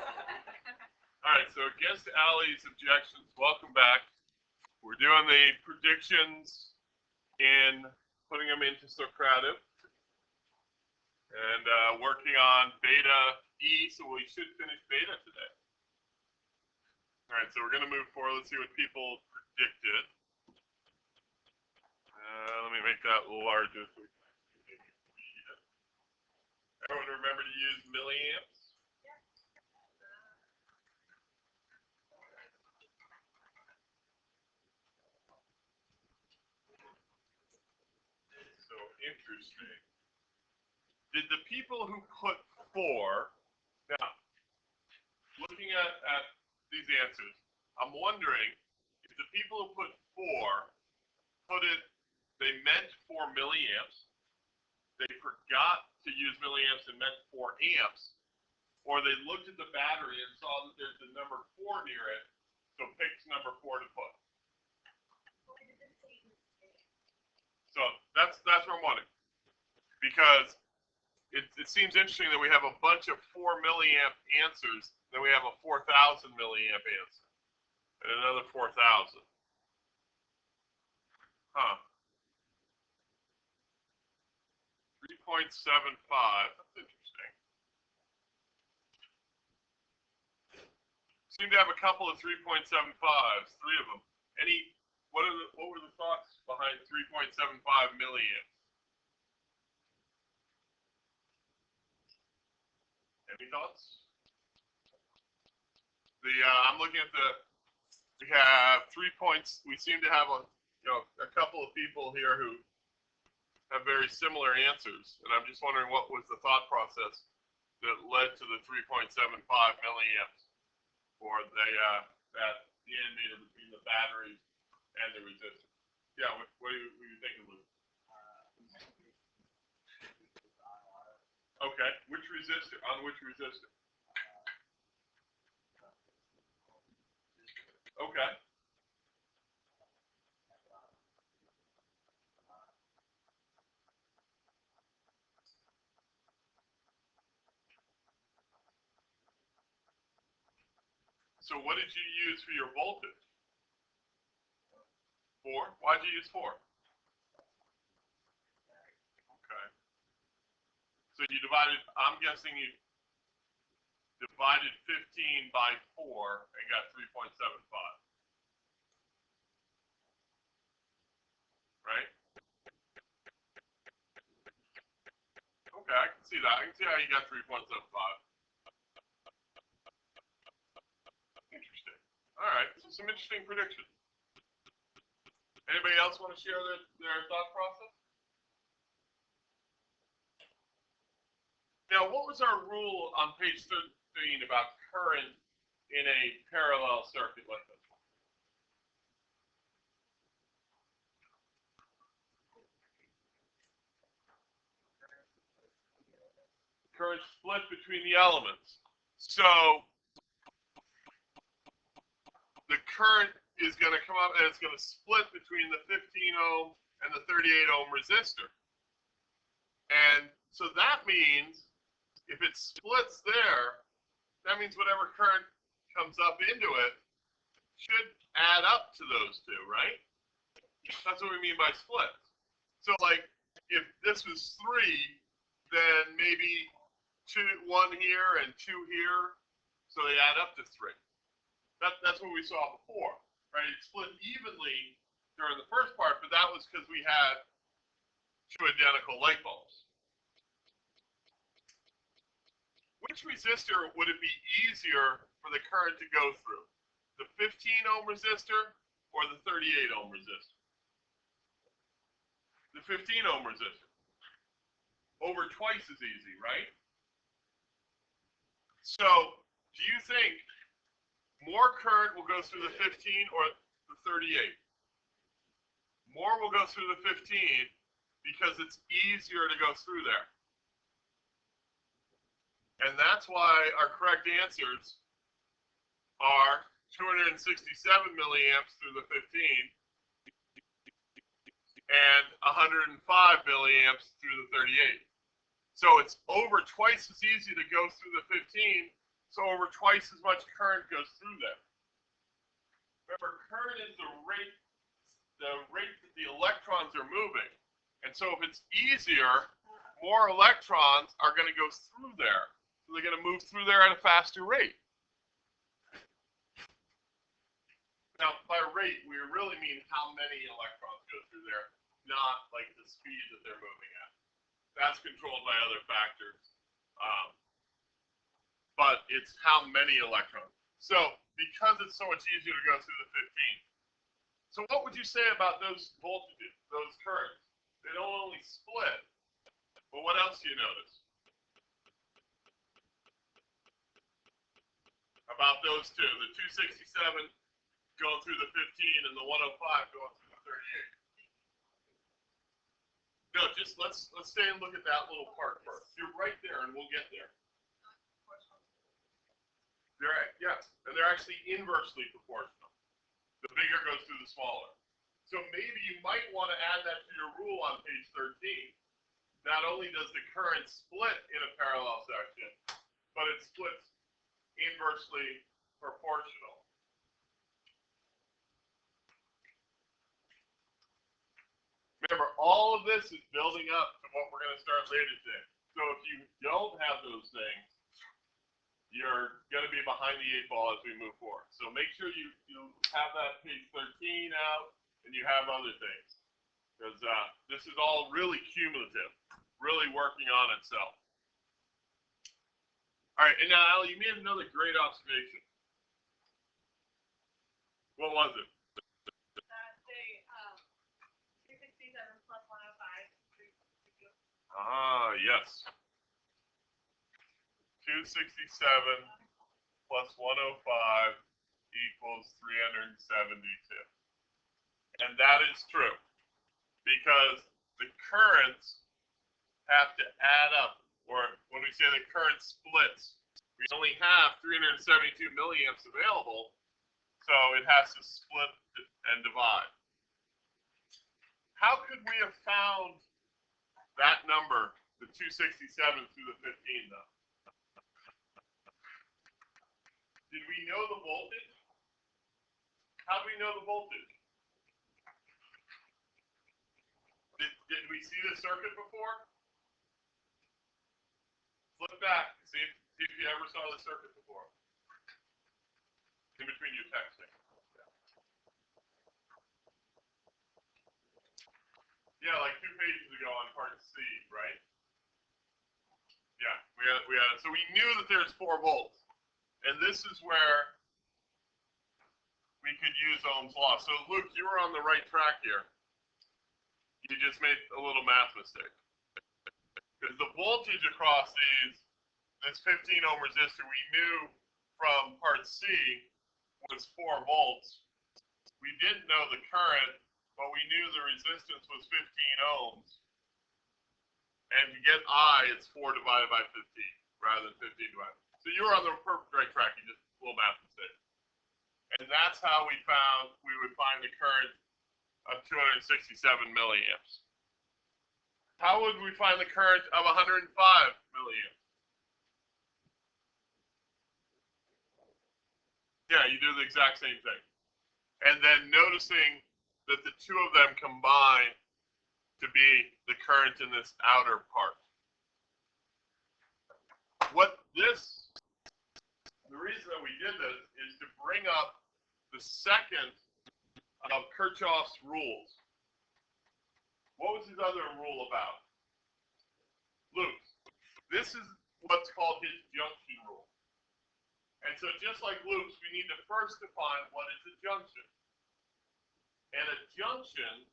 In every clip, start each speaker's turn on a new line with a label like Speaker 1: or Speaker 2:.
Speaker 1: All right, so against Ali's objections, welcome back. We're doing the predictions in putting them into Socrative and working on beta E, so we should finish beta today. All right, so we're going to move forward. Let's see what people predicted. Let me make that a little larger so we can actually read it. Everyone remember to use milliamps? So interesting. Did the people who put 4, now, looking at these answers, I'm wondering if the people who put 4 put it, they meant 4 milliamps, they forgot to use milliamps and meant 4 amps, or they looked at the battery and saw that there's the number 4 near it, so picked number 4 to put. So that's what I'm wondering, because it seems interesting that we have a bunch of 4 milliamp answers, then we have a 4,000 milliamp answer, and another 4,000. Huh. 3.75. That's interesting. Seem to have a couple of 3.75s, 3 of them. What were the thoughts behind 3.75 milliamps? Any thoughts? I'm looking at we have 3 points. We seem to have a couple of people here who have very similar answers, and I'm just wondering what was the thought process that led to the 3.75 milliamps for the indicator between the battery and the resistor. Yeah, what are you thinking, Luke? Okay, which resistor? On which resistor? Okay. So what did you use for your voltage? 4? Why'd you use 4? Okay. So you divided, I'm guessing you divided 15 by 4 and got 3.75. Right? Okay, I can see that. I can see how you got 3.75. Interesting. All right, so some interesting predictions. Anybody else want to share their thought process? Now, what was our rule on page 13 about current in a parallel circuit like this? Current split between the elements. So the current is going to come up and it's going to split between the 15 ohm and the 38 ohm resistor. And so that means if it splits there, that means whatever current comes up into it should add up to those two, right? That's what we mean by split. So like if this was 3, then maybe 1 here and 2 here, so they add up to 3. That's what we saw before, right? It split evenly during the first part, but that was because we had 2 identical light bulbs. Which resistor would it be easier for the current to go through? The 15 ohm resistor or the 38 ohm resistor? The 15 ohm resistor. Over twice as easy, right? So, do you think more current will go through the 15 or the 38? More will go through the 15 because it's easier to go through there. And that's why our correct answers are 267 milliamps through the 15 and 105 milliamps through the 38. So it's over twice as easy to go through the 15 So over twice as much current goes through them. Remember, current is the rate that the electrons are moving. And so if it's easier, more electrons are going to go through there. So they're going to move through there at a faster rate. Now, by rate, we really mean how many electrons go through there, not like the speed that they're moving at. That's controlled by other factors. But it's how many electrons. So because it's so much easier to go through the 15. So what would you say about those voltages, those currents? They don't only split, but what else do you notice? About those two, the 267 going through the 15 and the 105 going through the 38. No, just let's stay and look at that little part first. You're right there, and we'll get there. Yes, and they're actually inversely proportional. The bigger goes through the smaller. So maybe you might want to add that to your rule on page 13. Not only does the current split in a parallel section, but it splits inversely proportional. Remember, all of this is building up to what we're going to start later today. So if you don't have those things, you're going to be behind the 8 ball as we move forward. So make sure you have that page 13 out and you have other things. Because this is all really cumulative, really working on itself. All right, and now, Allie, you made another great observation. What was it?
Speaker 2: 267 plus 105.
Speaker 1: Ah, yes. 267 plus 105 equals 372. And that is true because the currents have to add up, or when we say the current splits, we only have 372 milliamps available, so it has to split and divide. How could we have found that number, the 267 through the 15, though? Did we know the voltage? How do we know the voltage? Did we see this circuit before? Flip back and see if you ever saw this circuit before. In between your texting. Yeah, like 2 pages ago on part C, right? Yeah, we had it. So we knew that there's 4 volts. And this is where we could use Ohm's law. So Luke, you were on the right track here. You just made a little math mistake. Because the voltage across this 15 ohm resistor we knew from part C was 4 volts. We didn't know the current, but we knew the resistance was 15 ohms. And to get I, it's 4 divided by 15 rather than 15 divided. So you were on the perfect right track. You just a little math mistake. And that's how we would find the current of 267 milliamps. How would we find the current of 105 milliamps? Yeah, you do the exact same thing. And then noticing that the two of them combine to be the current in this outer part. The reason that we did this is to bring up the second of Kirchhoff's rules. What was his other rule about? Luke, this is what's called his junction rule. And so just like Luke's, we need to first define what is a junction. And a junction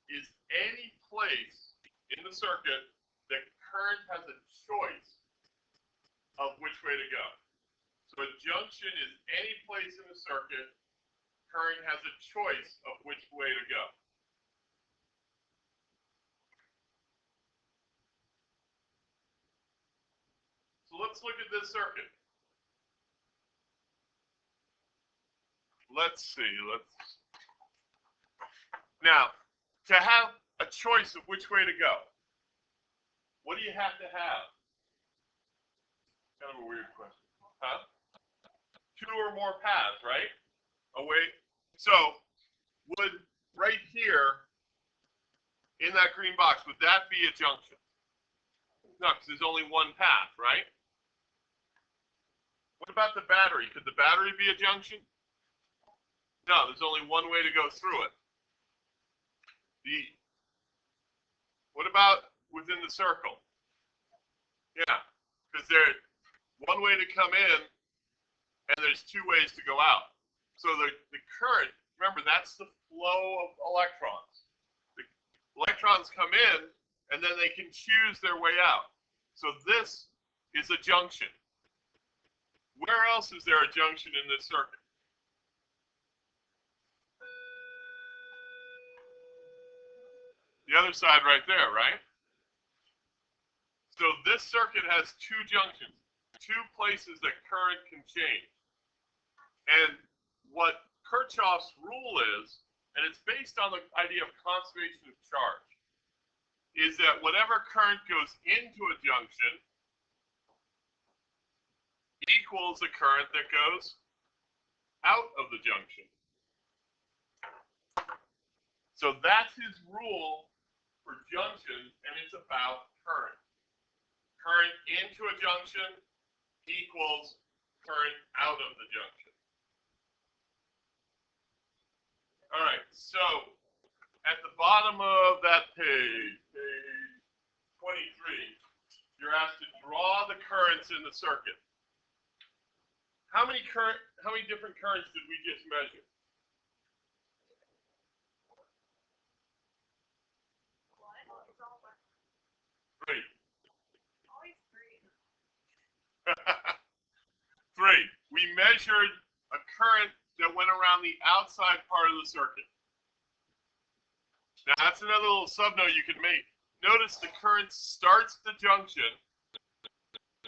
Speaker 1: is any place in the circuit that current has a choice of which way to go. So a junction is any place in the circuit current has a choice of which way to go. So let's look at this circuit. Let's see. Now, to have a choice of which way to go, what do you have to have? Kind of a weird question. Huh? two or more paths, right? Away. So would right here in that green box, would that be a junction? No, because there's only one path, right? What about the battery? Could the battery be a junction? No, there's only one way to go through it. What about within the circle? Yeah, because there's one way to come in, and there's two ways to go out. So the current, remember, that's the flow of electrons. The electrons come in, and then they can choose their way out. So this is a junction. Where else is there a junction in this circuit? The other side right there, right? So this circuit has two junctions, two places that current can change. And what Kirchhoff's rule is, and it's based on the idea of conservation of charge, is that whatever current goes into a junction equals the current that goes out of the junction. So that's his rule for junctions, and it's about current. Current into a junction equals current out of the junction. All right, so at the bottom of that page, page 23, you're asked to draw the currents in the circuit. How many different currents did we just measure? Three.
Speaker 2: Always three.
Speaker 1: Three. We measured a current that went around the outside part of the circuit. Now that's another little subnote you can make. Notice the current starts at the junction,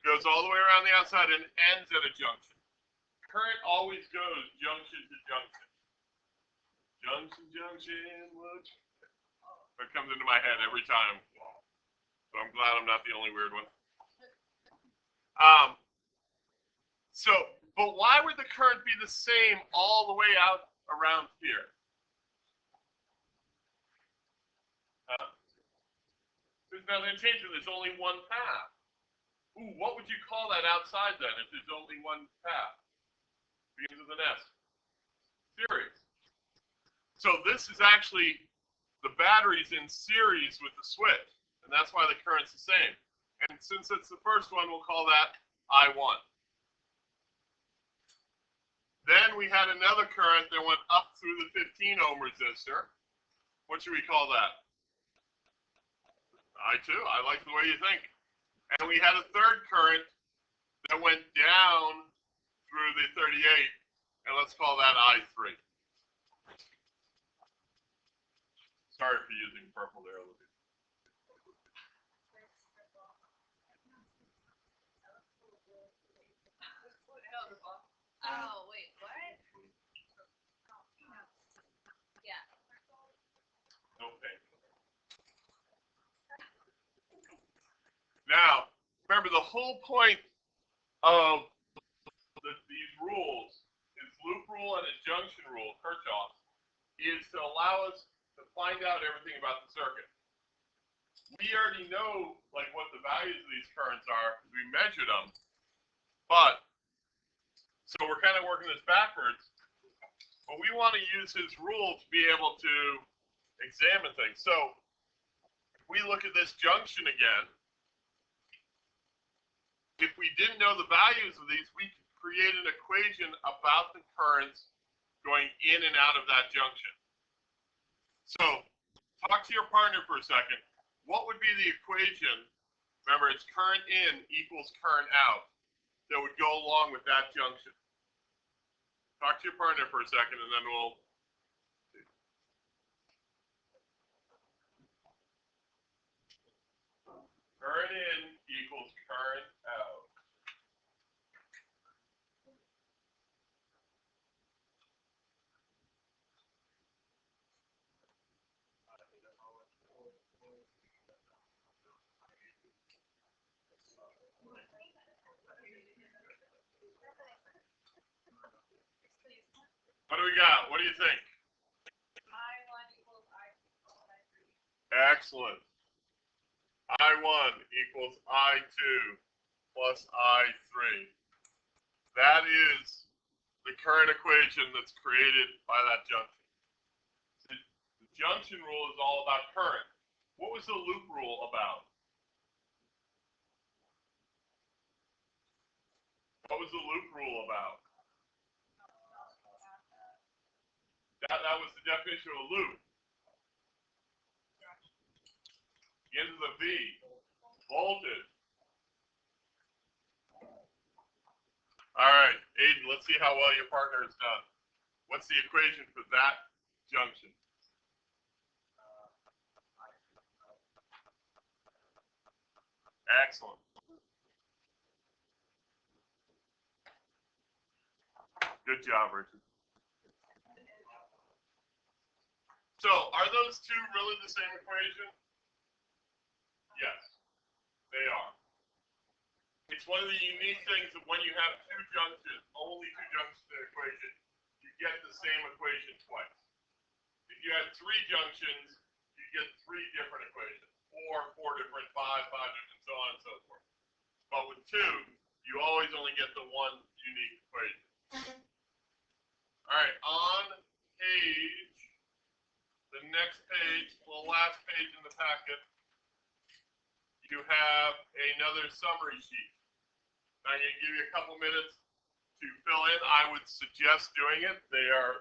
Speaker 1: goes all the way around the outside, and ends at a junction. Current always goes junction to junction. Junction, junction, what? That comes into my head every time. So I'm glad I'm not the only weird one. But why would the current be the same all the way out around here? There's nothing changing. There's only one path. Ooh, what would you call that outside then if there's only one path? Begins with an S. Series. So this is actually the batteries in series with the switch, and that's why the current's the same. And since it's the first one, we'll call that I1. Then we had another current that went up through the 15 ohm resistor. What should we call that? I2. I like the way you think. And we had a third current that went down through the 38, and let's call that I3. Sorry for using purple there, Olivia.
Speaker 2: Oh, wait, what? Yeah.
Speaker 1: Okay. Now, remember the whole point of these rules, is loop rule and a junction rule, Kirchhoff, is to allow us to find out everything about the circuit. We already know like what the values of these currents are because we measured them, but so we're kind of working this backwards. But we want to use his rule to be able to examine things. So if we look at this junction again, if we didn't know the values of these, we could create an equation about the currents going in and out of that junction. So talk to your partner for a second. What would be the equation? Remember, it's current in equals current out that would go along with that junction. Talk to your partner for a second, and then we'll see. Current in equals current out. do we got? What do you think?
Speaker 2: I1 equals I2 plus I3.
Speaker 1: Excellent. I1 equals I2 plus I3. That is the current equation that's created by that junction. The junction rule is all about current. What was the loop rule about? What was the loop rule about? That was the definition of a loop. The end of the V. Voltage. All right, Aiden, let's see how well your partner has done. What's the equation for that junction? Excellent. Good job, Richard. So, are those two really the same equation? Yes, they are. It's one of the unique things that when you have two junctions, only two junctions in the equation, you get the same equation twice. If you had three junctions, you get three different equations. Four different, five different, so on and so forth. But with two, you always only get the one unique equation. All right, on page, the next page, the last page in the packet, you have another summary sheet. I'm going to give you a couple minutes to fill in. I would suggest doing it.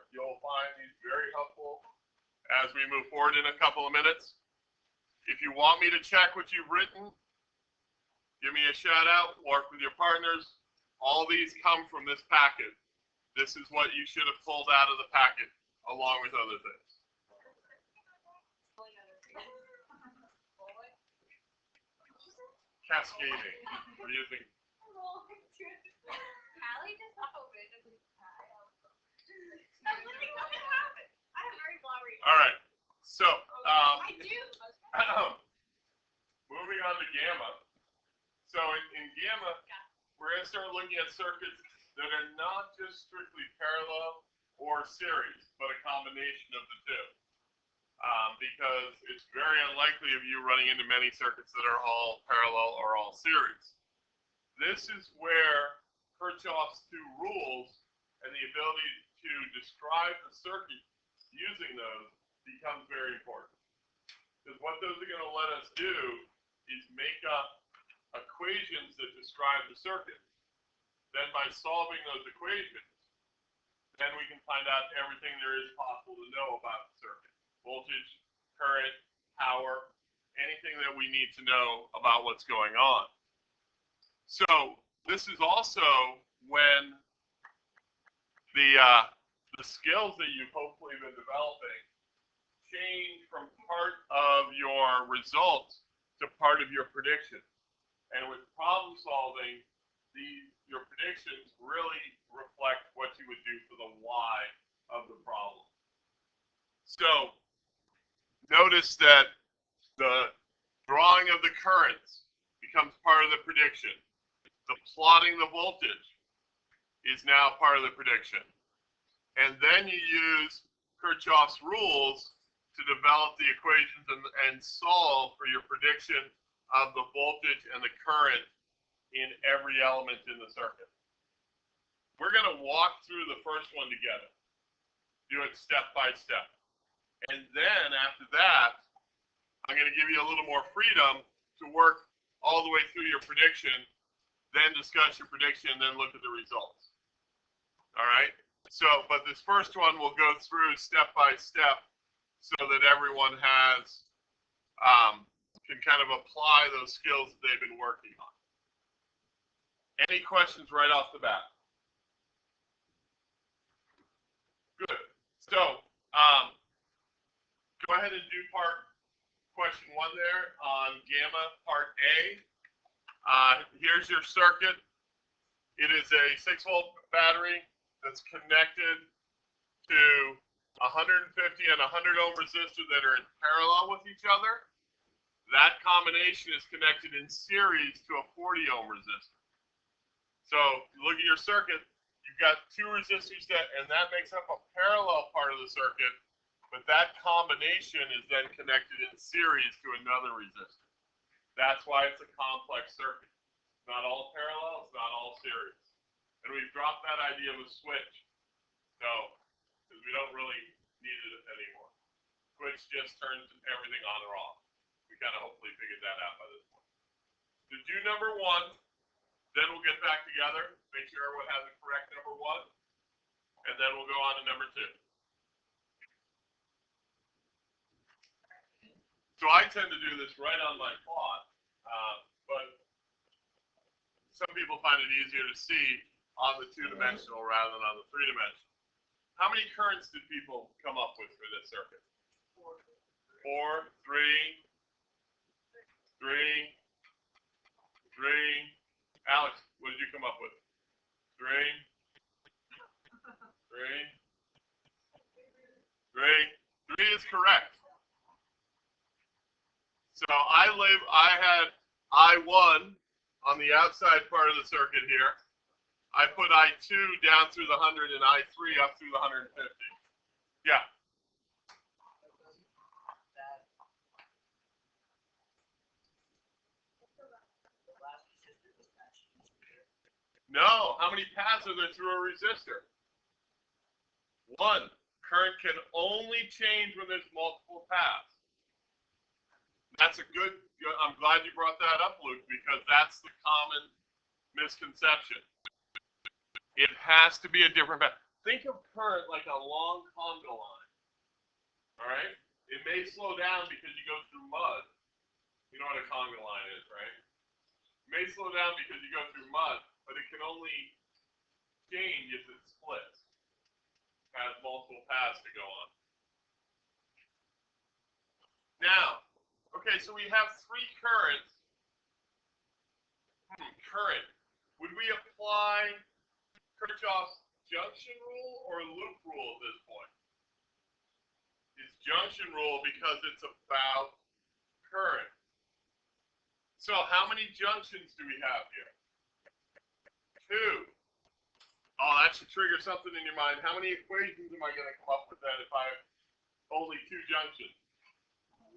Speaker 1: You'll find these very helpful as we move forward in a couple of minutes. If you want me to check what you've written, give me a shout out, work with your partners. All these come from this packet. This is what you should have pulled out of the packet, along with other things. Cascading. What do you think?
Speaker 2: Allie just opened. I'm looking what happened. I have very blurry.
Speaker 1: All right. So,
Speaker 2: I do.
Speaker 1: moving on to gamma. So in gamma, we're going to start looking at circuits that are not just strictly parallel or series, but a combination of the two. Because it's very unlikely of you running into many circuits that are all parallel or all series. This is where Kirchhoff's two rules and the ability to describe the circuit using those becomes very important. Because what those are going to let us do is make up equations that describe the circuit. Then by solving those equations, then we can find out everything there is possible to know about the circuit. Voltage, current, power, anything that we need to know about what's going on. So this is also when the skills that you've hopefully been developing change from part of your results to part of your prediction. And with problem solving, your predictions really reflect what you would do for the why of the problem. So notice that the drawing of the currents becomes part of the prediction. The plotting the voltage is now part of the prediction. And then you use Kirchhoff's rules to develop the equations and solve for your prediction of the voltage and the current in every element in the circuit. We're going to walk through the first one together. Do it step by step. And then after that, I'm going to give you a little more freedom to work all the way through your prediction, then discuss your prediction, then look at the results. All right? So, but this first one we'll go through step by step so that everyone has, can kind of apply those skills that they've been working on. Any questions right off the bat? Good. So, go ahead and do question one there on gamma, part A. Here's your circuit. It is a 6-volt battery that's connected to 150 and 100 ohm resistor that are in parallel with each other. That combination is connected in series to a 40 ohm resistor. So, look at your circuit. You've got two resistors and that makes up a parallel part of the circuit, but that combination is then connected in series to another resistor. That's why it's a complex circuit. It's not all parallel, it's not all series. And we've dropped that idea of a switch. So, because we don't really need it anymore. Switch just turns everything on or off. We kind of hopefully figured that out by this point. So do number one, then we'll get back together, make sure everyone has the correct number one, and then we'll go on to number two. So I tend to do this right on my plot, but some people find it easier to see on the two-dimensional rather than on the three-dimensional. How many currents did people come up with for this circuit? 4, 3, 3, 3. Alex, what did you come up with? 3, 3, 3. 3 is correct. So I had I1 on the outside part of the circuit here. I put I2 down through the 100 and I3 up through the 150. Yeah. No. How many paths are there through a resistor? One. Current can only change when there's multiple paths. That's a good, I'm glad you brought that up, Luke, because that's the common misconception. It has to be a different path. Think of current like a long conga line. All right? It may slow down because you go through mud. You know what a conga line is, right? It may slow down because you go through mud, but it can only change if it splits. It has multiple paths to go on. Now, okay, so we have three currents. Current. Would we apply Kirchhoff's junction rule or loop rule at this point? It's junction rule because it's about current. So how many junctions do we have here? 2. Oh, that should trigger something in your mind. How many equations am I going to come up with then if I have only 2 junctions?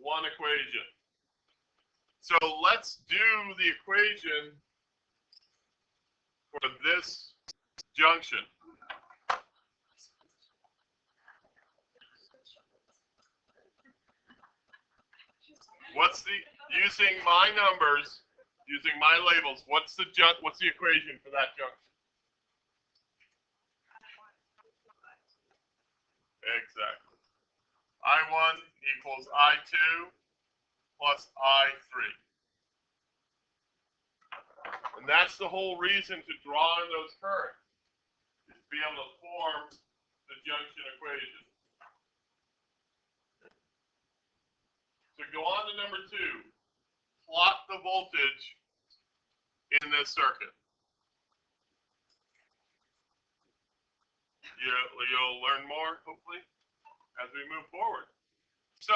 Speaker 1: 1 equation. So let's do the equation for this junction. What's the, using my numbers, using my labels, what's the equation for that junction? Exactly. I1 equals I2 plus I3. And that's the whole reason to draw in those currents, is to be able to form the junction equation. So go on to number 2. Plot the voltage in this circuit. You'll learn more, hopefully, as we move forward. So,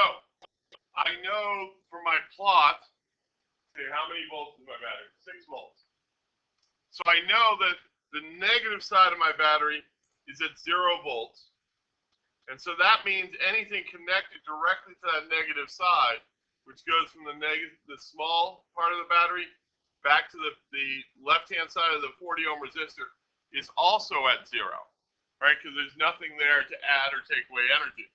Speaker 1: I know from my plot, see how many volts is my battery? 6 volts. So I know that the negative side of my battery is at 0 volts. And so that means anything connected directly to that negative side, which goes from the small part of the battery back to the left-hand side of the 40 ohm resistor, is also at 0, right? Because there's nothing there to add or take away energy.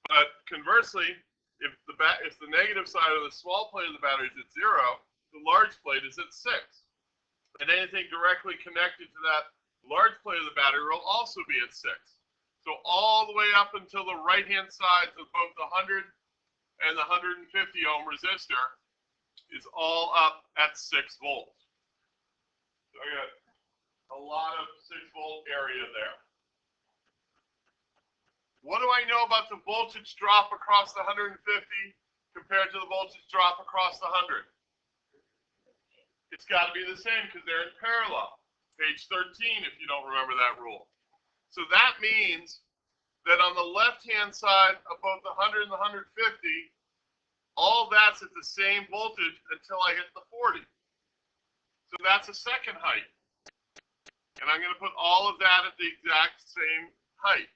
Speaker 1: But conversely, if the negative side of the small plate of the battery is at 0, the large plate is at 6. And anything directly connected to that large plate of the battery will also be at 6. So all the way up until the right-hand sides of both the 100 and the 150 ohm resistor is all up at 6 volts. So I got a lot of 6 volt area there. What do I know about the voltage drop across the 150 compared to the voltage drop across the 100? It's got to be the same because they're in parallel. Page 13, if you don't remember that rule. So that means that on the left-hand side of both the 100 and the 150, all that's at the same voltage until I hit the 40. So that's a second height. And I'm going to put all of that at the exact same height,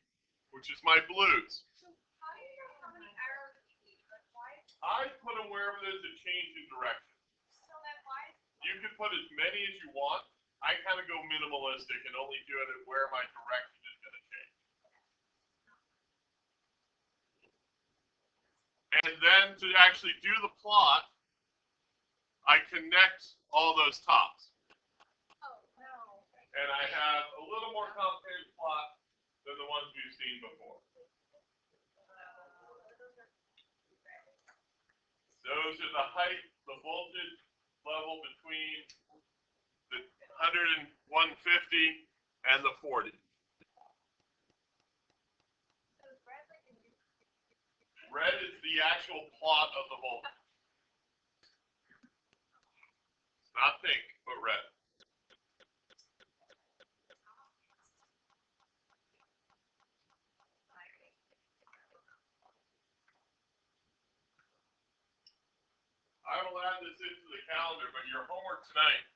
Speaker 1: which is my blues.
Speaker 2: So how do you know how many arrows you need? Like why?
Speaker 1: I put them wherever there's a change in direction.
Speaker 2: So then why?
Speaker 1: You can put as many as you want. I kind of go minimalistic and only do it at where my direction is going to change. And then to actually do the plot, I connect all those tops.
Speaker 2: Oh no.
Speaker 1: And I have a little more complicated plot than the ones we've seen before. Those are the height, the voltage level between the 100 and 150 and the 40. Red is the actual plot of the voltage. It's not pink, but red. I will add this into the calendar, but your homework tonight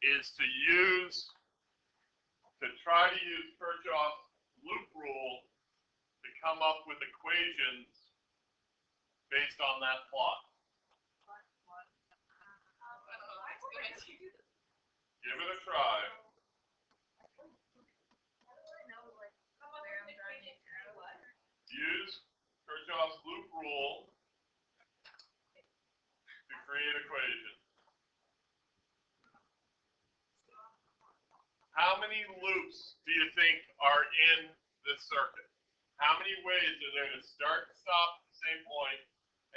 Speaker 1: is to try to use Kirchhoff's loop rule to come up with equations based on that plot. Give it a try. Use Kirchhoff's loop rule to create equations. How many loops do you think are in this circuit? How many ways are there to start and stop at the same point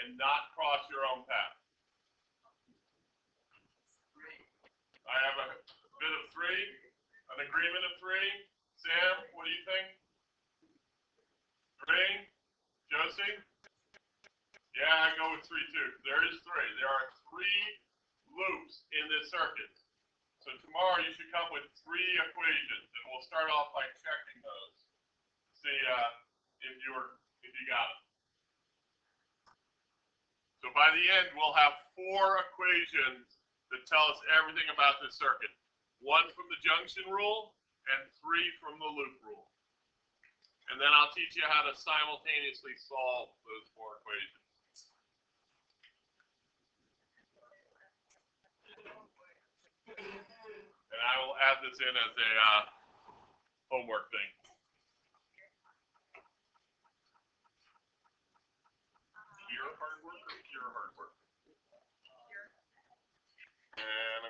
Speaker 1: and not cross your own path? I have a bit of 3, an agreement of 3. Sam, what do you think? 3? Josie? Yeah, I go with 3 too. There is 3. There are 3 loops in this circuit. So tomorrow you should come with 3 equations, and we'll start off by checking those. See if you got them. So by the end, we'll have 4 equations that tell us everything about this circuit. 1 from the junction rule and 3 from the loop rule. And then I'll teach you how to simultaneously solve those 4 equations. And I will add this in as a homework thing. Pure hard work or pure hard work? And